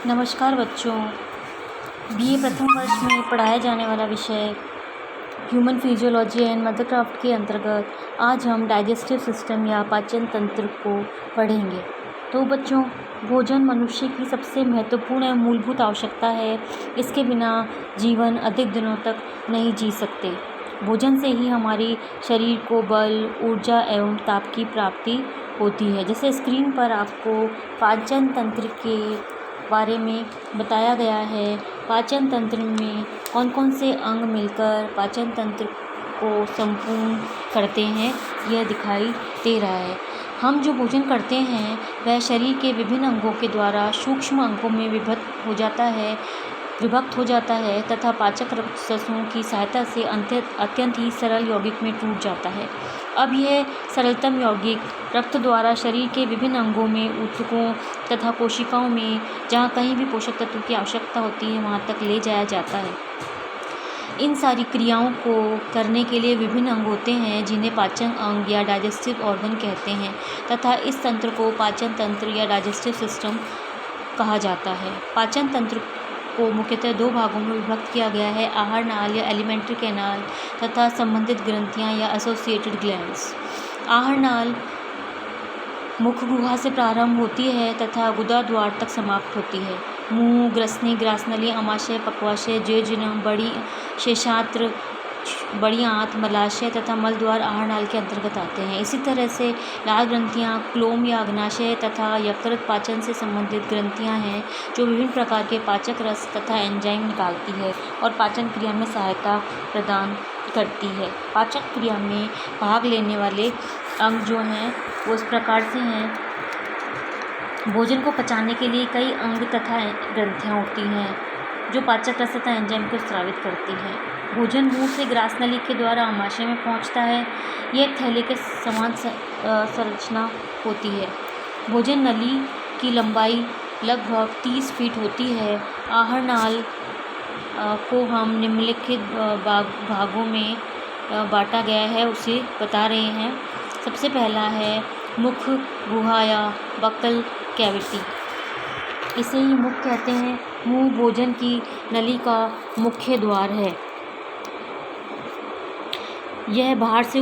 नमस्कार बच्चों। बीए प्रथम वर्ष में पढ़ाया जाने वाला विषय ह्यूमन फिजियोलॉजी एंड मदरक्राफ्ट के अंतर्गत आज हम डाइजेस्टिव सिस्टम या पाचन तंत्र को पढ़ेंगे। तो बच्चों, भोजन मनुष्य की सबसे महत्वपूर्ण एवं मूलभूत आवश्यकता है। इसके बिना जीवन अधिक दिनों तक नहीं जी सकते। भोजन से ही हमारी शरीर को बल, ऊर्जा एवं ताप की प्राप्ति होती है। जैसे स्क्रीन पर आपको पाचन तंत्र के बारे में बताया गया है। पाचन तंत्र में कौन कौन से अंग मिलकर पाचन तंत्र को संपूर्ण करते हैं, यह दिखाई दे रहा है। हम जो भोजन करते हैं वह शरीर के विभिन्न अंगों के द्वारा सूक्ष्म अंगों में विभक्त हो जाता है तथा पाचक रसों की सहायता से अत्यंत ही सरल यौगिक में टूट जाता है। अब यह सरलतम यौगिक रक्त द्वारा शरीर के विभिन्न अंगों में, ऊतकों तथा कोशिकाओं में जहाँ कहीं भी पोषक तत्वों की आवश्यकता होती है वहाँ तक ले जाया जाता है। इन सारी क्रियाओं को करने के लिए विभिन्न अंग होते हैं जिन्हें पाचन अंग या डाइजेस्टिव ऑर्गन कहते हैं तथा इस तंत्र को पाचन तंत्र या डाइजेस्टिव सिस्टम कहा जाता है। पाचन तंत्र को मुख्यतः दो भागों में विभक्त किया गया है, आहार नाल या एलिमेंट्री कैनाल तथा संबंधित ग्रंथियां या एसोसिएटेड ग्लैंड्स। आहार नाल मुख गुहा से प्रारंभ होती है तथा गुदा द्वार तक समाप्त होती है। मुंह, ग्रसनी, ग्रासनली, अमाशय, पक्वाशय, जेजुनम, बड़ी शेषात्र, बड़ी आंत, मलाशय तथा मल द्वार आहार नाल के अंतर्गत आते हैं। इसी तरह से लाल ग्रंथियां क्लोम या अग्नाशय तथा यकृत पाचन से संबंधित ग्रंथियां हैं जो विभिन्न प्रकार के पाचक रस तथा एंजाइम निकालती है और पाचन क्रिया में सहायता प्रदान करती है। पाचन क्रिया में भाग लेने वाले अंग जो हैं वो इस प्रकार से हैं। भोजन को पचाने के लिए कई अंग तथा ग्रंथियां होती हैं जो पाचक रस तथा एंजाइम को स्रावित करती हैं। भोजन मुंह से ग्रासनली के द्वारा आमाशय में पहुंचता है। यह एक थैले के समान संरचना होती है। भोजन नली की लंबाई लगभग 30 फीट होती है। आहार नाल को हम निम्नलिखित भागों में बांटा गया है उसे बता रहे हैं। सबसे पहला है मुख गुहा या बक्कल कैविटी। इसे ही मुख कहते हैं। मुंह भोजन की नली का मुख्य द्वार है। यह बाहर से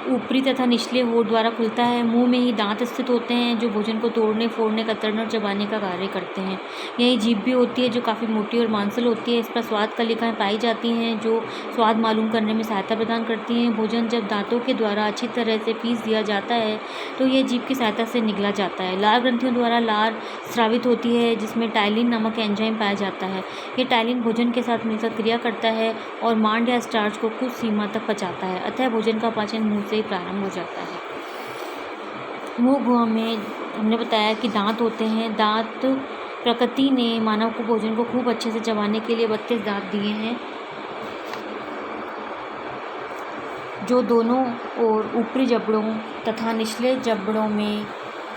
ऊपरी तथा निचले होठ द्वारा खुलता है। मुंह में ही दांत स्थित होते हैं जो भोजन को तोड़ने, फोड़ने, कतरने और चबाने का कार्य करते हैं। यही जीभ भी होती है जो काफ़ी मोटी और मांसल होती है। इस पर स्वाद कलिकाएं पाई जाती हैं जो स्वाद मालूम करने में सहायता प्रदान करती हैं। भोजन जब दांतों के द्वारा अच्छी तरह से पीस दिया जाता है तो यह जीभ की सहायता से निगला जाता है। लार ग्रंथियों द्वारा लार स्रावित होती है जिसमें टाइलिन नामक एंजाइम पाया जाता है। यह टाइलिन भोजन के साथ मिलकर क्रिया करता है और मांड या स्टार्च को कुछ सीमा तक पचाता है। अतः भोजन का पाचन मुँह से ही प्रारंभ हो जाता है। मुंह गुहा में हमने बताया कि दांत होते हैं। दांत प्रकृति ने मानव को भोजन को खूब अच्छे से चबाने के लिए 32 दांत दिए हैं जो दोनों और ऊपरी जबड़ों तथा निचले जबड़ों में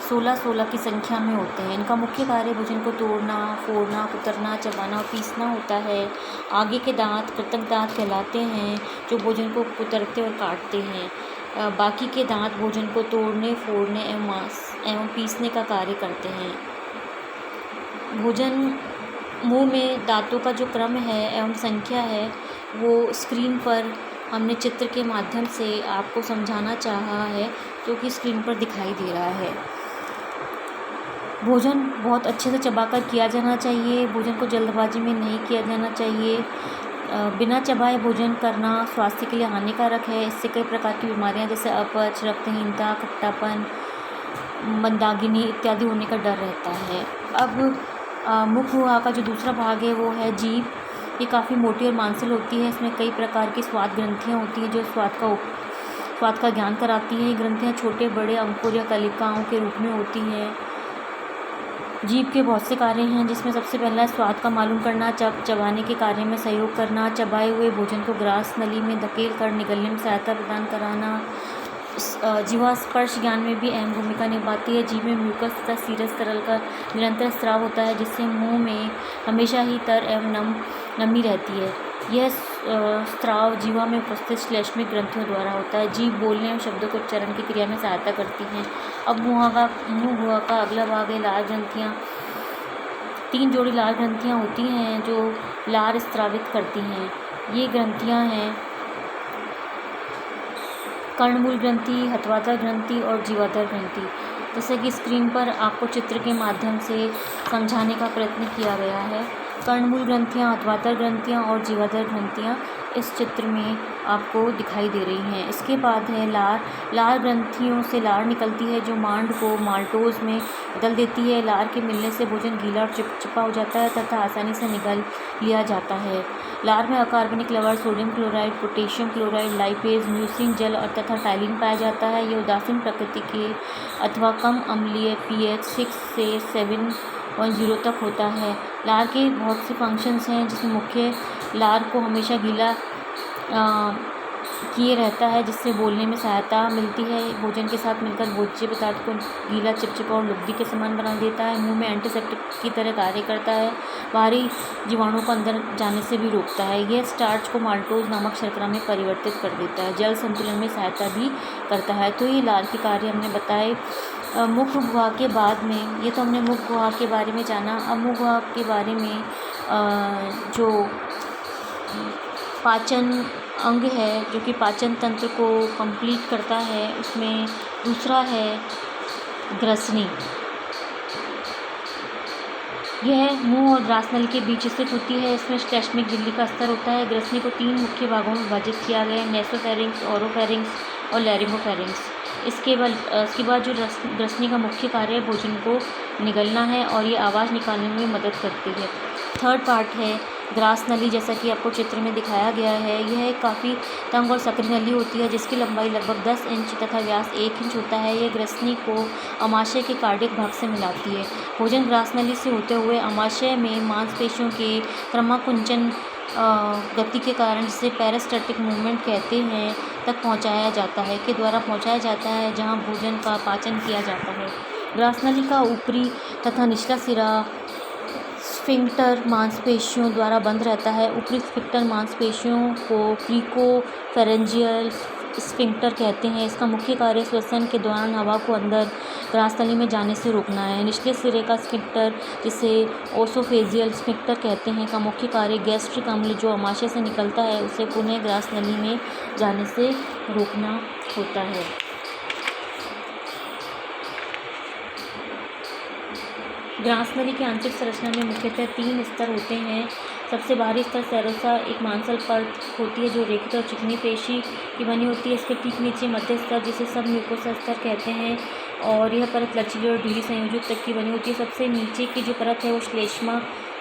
16-16 की संख्या में होते हैं। इनका मुख्य कार्य भोजन को तोड़ना, फोड़ना, कुतरना, चबाना और पीसना होता है। आगे के दांत कृतक दांत कहलाते हैं जो भोजन को कुतरते और काटते हैं। बाकी के दांत भोजन को तोड़ने, फोड़ने एवं पीसने का कार्य करते हैं। भोजन मुंह में दांतों का जो क्रम है एवं संख्या है वो स्क्रीन पर हमने चित्र के माध्यम से आपको समझाना चाहा है जो कि स्क्रीन पर दिखाई दे रहा है। भोजन बहुत अच्छे से चबाकर किया जाना चाहिए। भोजन को जल्दबाजी में नहीं किया जाना चाहिए। बिना चबाए भोजन करना स्वास्थ्य के लिए हानिकारक है। इससे कई प्रकार की बीमारियां जैसे अपच, रक्तहीनता, खट्टापन, मंदाग्नि इत्यादि होने का डर रहता है। अब मुख गुहा का जो दूसरा भाग है वो है जीभ। ये काफ़ी मोटी और मांसल होती है। इसमें कई प्रकार की स्वाद ग्रंथियाँ होती हैं जो स्वाद का ज्ञान कराती हैं। ये ग्रंथियाँ छोटे बड़े अंकुर या कलिकाओं के रूप में होती हैं। जीभ के बहुत से कार्य हैं जिसमें सबसे पहला स्वाद का मालूम करना, चबाने के कार्य में सहयोग करना, चबाए हुए भोजन को ग्रास नली में धकेल कर निगलने में सहायता प्रदान कराना। जीवा स्पर्श ज्ञान में भी अहम भूमिका निभाती है। जीभ में म्यूकस तथा सीरस तरल का निरंतर स्राव होता है जिससे मुंह में हमेशा ही तर एवं नमी रहती है। यह स्राव जीवा में उपस्थित श्लेष्मिक ग्रंथियों द्वारा होता है। जीभ बोलने एवं शब्दों के उच्चारण की क्रिया में सहायता करती हैं। अब मुंह गुहा का अगला भाग है लार ग्रंथियाँ। 3 जोड़ी लार ग्रंथियाँ होती हैं जो लार स्रावित करती हैं। ये ग्रंथियाँ हैं कर्णमूल ग्रंथि, हथवातर ग्रंथि और जीवाधार ग्रंथि। जैसे कि स्क्रीन पर आपको चित्र के माध्यम से समझाने का प्रयत्न किया गया है। कर्णमूल ग्रंथियाँ, हथवातर ग्रंथियाँ और जीवाधार ग्रंथियाँ इस चित्र में आपको दिखाई दे रही हैं। इसके बाद है लार। लार ग्रंथियों से लार निकलती है जो मांड को माल्टोज में बदल देती है। लार के मिलने से भोजन गीला और चिपचिपा हो जाता है तथा आसानी से निगल लिया जाता है। लार में अकार्बनिक लवण, sodium chloride, potassium chloride, lipase, mucin जल और तथा टाइलिन पाया जाता है। ये उदासीन प्रकृति के अथवा कम अम्लीय pH 6 से 7.0 तक होता है। लार के बहुत से फंक्शंस हैं जिसमें मुख्य लार को हमेशा गीला किए रहता है जिससे बोलने में सहायता मिलती है। भोजन के साथ मिलकर भोज्य पदार्थ को गीला, चिपचिपा और लुगदी के समान बना देता है। मुंह में एंटीसेप्टिक की तरह कार्य करता है। बाहरी जीवाणु को अंदर जाने से भी रोकता है। यह स्टार्च को माल्टोज नामक शर्करा में परिवर्तित कर देता है। जल संतुलन में सहायता भी करता है। तो ये लार के कार्य हमने बताए। मुख गुहा के बाद में, ये तो हमने मुख गुहा के बारे में जाना। अब मुख गुहा के बारे में जो पाचन अंग है जो कि पाचन तंत्र को कंप्लीट करता है, उसमें दूसरा है ग्रसनी। यह मुंह और ग्रासनली के बीच स्थित होती है। इसमें श्लेष्मिक झिल्ली का स्तर होता है। ग्रसनी को 3 मुख्य भागों में विभाजित किया गया है, नेसोफेरिंक्स, ओरोफेरिंक्स और लैरिंगोफेरिंक्स। इसके बाद जो ग्रसनी का मुख्य कार्य है भोजन को निगलना है और ये आवाज़ निकालने में मदद करती है। थर्ड पार्ट है ग्रास नली। जैसा कि आपको चित्र में दिखाया गया है, यह काफ़ी तंग और सक्रिय नली होती है जिसकी लंबाई लगभग 10 इंच तथा व्यास 1 इंच होता है। यह ग्रसनी को अमाशय के कार्डिक भाग से मिलाती है। भोजन ग्रास नली से होते हुए अमाशय में मांसपेशियों के क्रमाकुंचन गति के कारण, जिसे पेरिस्टल्टिक मूवमेंट कहते हैं, तक पहुंचाया जाता है के द्वारा पहुंचाया जाता है जहां भोजन का पाचन किया जाता है। ग्रास नली का ऊपरी तथा निचला सिरा स्फिंक्टर मांसपेशियों द्वारा बंद रहता है। ऊपरी स्फिंक्टर मांसपेशियों को क्रीकोफेरेंजियल स्फिंक्टर कहते हैं। इसका मुख्य कार्य श्वसन के दौरान हवा को अंदर ग्रासनली में जाने से रोकना है। निचले सिरे का स्फिंक्टर, जिसे ओसोफेजियल स्फिंक्टर कहते हैं, का मुख्य कार्य गैस्ट्रिक अम्ल जो अमाशय से निकलता है उसे पुनः ग्रासनली में जाने से रोकना होता है। ग्रासनली की आंतरिक संरचना में मुख्यतः 3 स्तर होते हैं। सबसे बाहरी स्तर सेरोसा एक मांसल परत होती है जो रेखित और चिकनी पेशी की बनी होती है। इसके ठीक नीचे मध्य स्तर, जिसे सब म्यूकोसा स्तर कहते हैं, और यह परत लचीली और ढीली संयोजित तक की बनी होती है। सबसे नीचे की जो परत है वो श्लेष्मा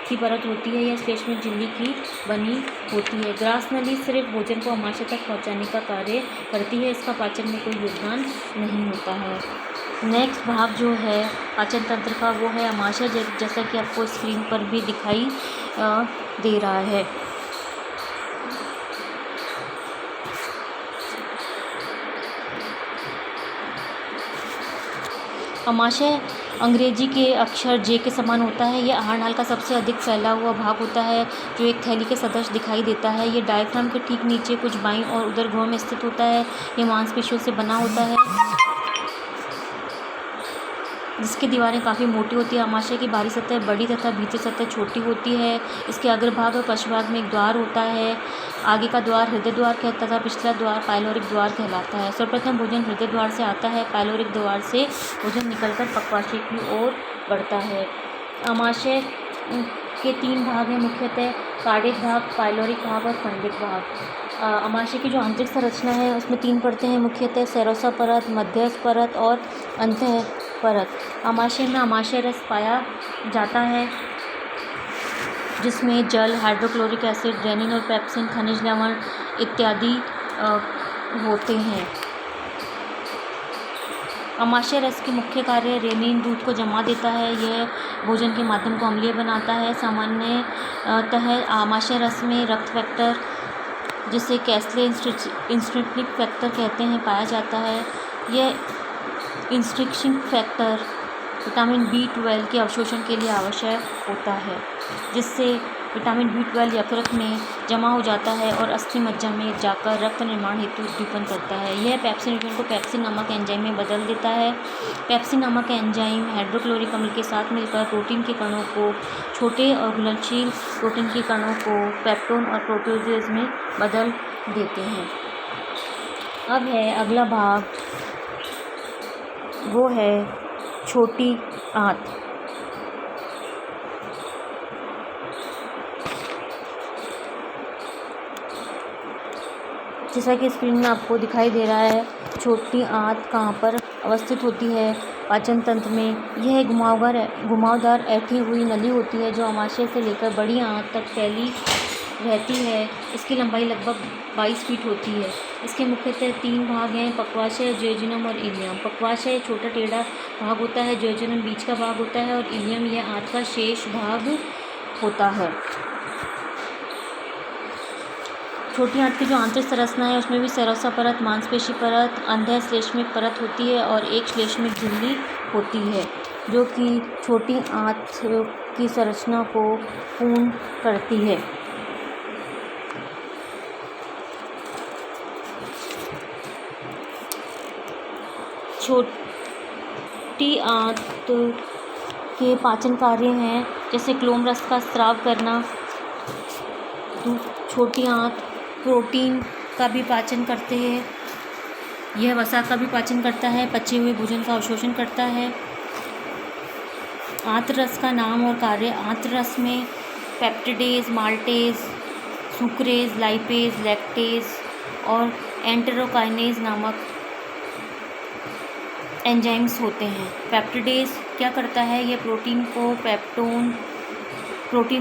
की परत होती है। यह श्लेष्मिक झिल्ली की बनी होती है। ग्रासनली सिर्फ भोजन को अमाशय तक पहुँचाने का कार्य करती है। इसका पाचन में कोई योगदान नहीं होता है। नेक्स्ट भाग जो है पाचन तंत्र का वो है अमाशय, जैसा कि आपको स्क्रीन पर भी दिखाई दे रहा है। अमाशय अंग्रेजी के अक्षर जे के समान होता है। यह आहार नाल का सबसे अधिक फैला हुआ भाग होता है जो एक थैली के सदृश दिखाई देता है। यह डायफ्राम के ठीक नीचे कुछ बाईं और उदर गुहा में स्थित होता है। यह मांसपेशियों से बना होता है जिसकी दीवारें काफ़ी मोटी होती है। अमाशय की बाहरी सतह बड़ी तथा भीतरी सतह छोटी होती है। इसके अग्रभाग और पश्चभाग में एक द्वार होता है। आगे का द्वार हृदय द्वार कहता तथा पिछला द्वार पाइलोरिक द्वार कहलाता है। सर्वप्रथम भोजन हृदय द्वार से आता है। पाइलोरिक द्वार से भोजन निकलकर पक्वाशय की ओर बढ़ता है। अमाशय के 3 भाग हैं मुख्यतः, कार्डिक भाग, पाइलोरिक भाग और फंडिक भाग। अमाशय की जो आंतरिक संरचना है उसमें 3 परतें हैं मुख्यतः, सेरोसा परत, मध्यस्थ परत और अंतः परत। अमाशय में अमाशय रस पाया जाता है जिसमें जल, हाइड्रोक्लोरिक एसिड, रेनिन और पेप्सिन, खनिज लवण इत्यादि होते हैं। अमाशय रस के मुख्य कार्य रेनिन दूध को जमा देता है। यह भोजन के माध्यम को अम्लीय बनाता है। सामान्यतः अमाशय रस में रक्त फैक्टर, जिसे कैसले इंस्ट्रिक्टिक फैक्टर कहते हैं, पाया जाता है। यह इंस्ट्रिक्शन फैक्टर विटामिन B12 के अवशोषण के लिए आवश्यक होता है, जिससे विटामिन B12 यकृत में जमा हो जाता है और अस्थि मज्जा में जाकर रक्त निर्माण हेतु उद्दीपन करता है। यह पेप्सिन न्यूट्रॉन को पेप्सिन नामक एंजाइम में बदल देता है। पेप्सिन नामक एंजाइम हाइड्रोक्लोरिक अम्ल के साथ मिलकर प्रोटीन के कणों को, छोटे और घुलनशील प्रोटीन के कणों को पेप्टोन और प्रोटीओजेज में बदल देते हैं। अब है अगला भाग, वो है छोटी आंत। जैसा कि स्क्रीन में आपको दिखाई दे रहा है, छोटी आंत कहाँ पर अवस्थित होती है? पाचन तंत्र में। यह घुमावदार ऐठी हुई नली होती है जो अमाशय से लेकर बड़ी आंत तक फैली रहती है। इसकी लंबाई लगभग 22 फीट होती है। इसके मुख्यतः 3 भाग हैं, पक्वाशय, ज्योजिनम और इलियम। पक्वाशय छोटा टेढ़ा भाग होता है, ज्योजिनम बीच का भाग होता है और इलियम यह आंत का शेष भाग होता है। छोटी आंत की जो आंतरिक संरचना है उसमें भी सेरोसा परत, मांसपेशी परत, अंतः श्लेष्मिक परत होती है और एक श्लेष्मिक झिल्ली होती है, जो कि छोटी आंत की संरचना को पूर्ण करती है। छोटी आंत के पाचन कार्य हैं, जैसे क्लोम रस का स्राव करना। छोटी आंत प्रोटीन का भी पाचन करते हैं। यह वसा का भी पाचन करता है, पचे हुए भोजन का अवशोषण करता है। आंतरस का नाम और कार्य। आंतरस में peptidase, maltase, sucrase, lipase, lactase और एंटेरोकाइनेज नामक एंजाइम्स होते हैं। पेप्टिडेज क्या करता है? यह प्रोटीन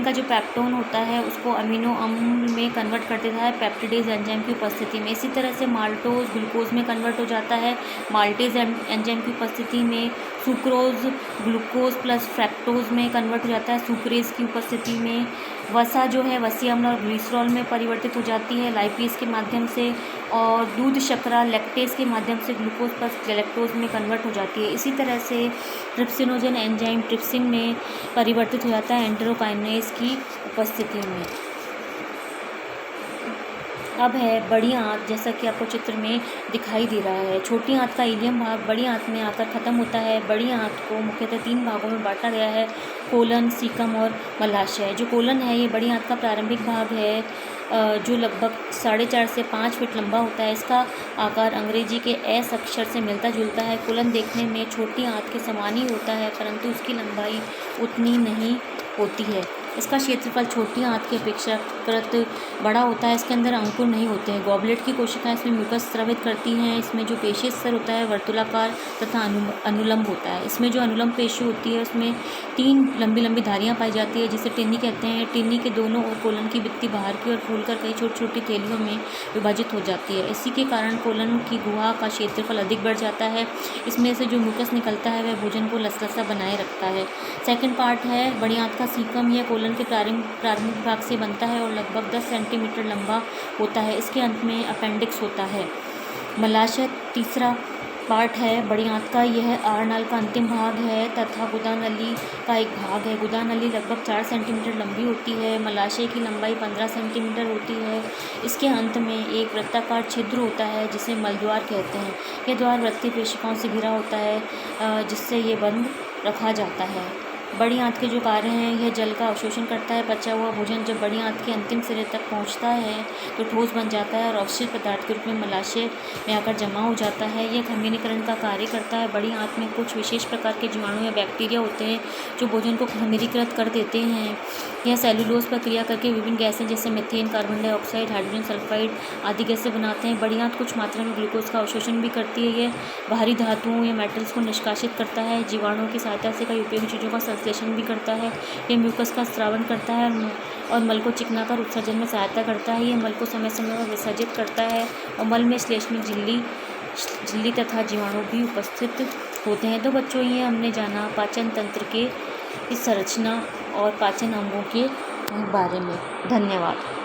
का जो पेप्टोन होता है उसको अमीनो अम्ल में कन्वर्ट कर देता है पेप्टिडेज एंजाइम की उपस्थिति में। इसी तरह से माल्टोज ग्लूकोज में कन्वर्ट हो जाता है माल्टेज एंजाइम की उपस्थिति में। सुक्रोज ग्लूकोज प्लस फ्रैक्टोज में कन्वर्ट हो जाता है सुक्रेज की उपस्थिति में। वसा जो है वसीय अम्ल और ग्लिसरॉल में परिवर्तित हो जाती है लाइपेज के माध्यम से, और दूध शर्करा लैक्टेज के माध्यम से ग्लूकोज प्लस गैलेक्टोज में कन्वर्ट हो जाती है। इसी तरह से ट्रिप्सिनोजन एंजाइम ट्रिप्सिन में परिवर्तित हो जाता है एंटेरोकाइनेज की उपस्थिति में। अब है बड़ी आंत, जैसा कि आपको चित्र में दिखाई दे रहा है। छोटी आंत का इलियम भाग बड़ी आंत में आकर ख़त्म होता है। बड़ी आंत को मुख्यतः 3 भागों में बांटा गया है, कोलन, सीकम और मलाशय। जो कोलन है ये बड़ी आंत का प्रारंभिक भाग है, जो लगभग 4.5 से 5 फीट लंबा होता है। इसका आकार अंग्रेजी के एस अक्षर से मिलता जुलता है। कोलन देखने में छोटी आंत के समान ही होता है, परंतु उसकी लंबाई उतनी नहीं होती है। इसका क्षेत्रफल छोटी आंत की अपेक्षाकृत बड़ा होता है। इसके अंदर अंकुर नहीं होते हैं। गॉबलेट की कोशिकाएं इसमें म्यूकस स्रावित करती हैं। इसमें जो पेशी स्तर होता है वर्तुलाकार तथा अनुलंब होता है। इसमें जो अनुलंब पेशी होती है उसमें 3 लंबी लंबी धारियां पाई जाती है, जिसे टिन्नी कहते हैं। टिन्नी के दोनों ओर कोलन की भित्ति बाहर की ओर फूलकर कई छोटी छोटी थैलियों में विभाजित हो जाती है। इसी के कारण कोलन की गुहा का क्षेत्रफल अधिक बढ़ जाता है। इसमें से जो म्यूकस निकलता है वह भोजन को लसलसा बनाए रखता है। सेकेंड पार्ट है बड़ी आंत का सीकम। यह कोलन के प्रारंभिक भाग से बनता है और लगभग 10 सेंटीमीटर लंबा होता है। इसके अंत में अपेंडिक्स होता है। मलाशय तीसरा पार्ट है बड़ी आंत का। यह आहारनाल का अंतिम भाग है तथा गुदानली का एक भाग है। गुदानली लगभग 4 सेंटीमीटर लंबी होती है। मलाशय की लंबाई 15 सेंटीमीटर होती है। इसके अंत में एक वृत्ताकार छिद्र होता है जिसे मलद्वार कहते हैं। यह द्वार वृत्तीय पेशिकाओं से घिरा होता है, जिससे ये बंद रखा जाता है। बड़ी आंत के जो कार्य हैं, यह जल का अवशोषण करता है। पचा हुआ भोजन जब बड़ी आंत के अंतिम सिरे तक पहुंचता है तो ठोस बन जाता है और अवशिष्ट पदार्थ के रूप में मलाशय में आकर जमा हो जाता है। यह खमीरीकरण का कार्य करता है। बड़ी आंत में कुछ विशेष प्रकार के जीवाणु या बैक्टीरिया होते हैं जो भोजन को खमीरीकृत कर देते हैं। यह सेलुलोज पर क्रिया करके विभिन्न गैसें जैसे methane, carbon dioxide, hydrogen sulphide आदि गैसें बनाते हैं। बड़ी आंत कुछ मात्रा में ग्लूकोज का अवशोषण भी करती है। यह बाहरी धातुओं या मेटल्स को निष्कासित करता है। जीवाणुओं की सहायता से कई उपयोगी चीज़ों का संश्लेषण भी करता है। यह म्यूकस का स्रावन करता है और मल को चिकना कर उत्सर्जन में सहायता करता है। यह मल को समय समय पर विसर्जित करता है और मल में श्लेष्मिक झिल्ली तथा जीवाणु भी उपस्थित होते हैं। तो बच्चों, ये हमने जाना पाचन तंत्र के इस संरचना और पाचन अंगों के बारे में। धन्यवाद।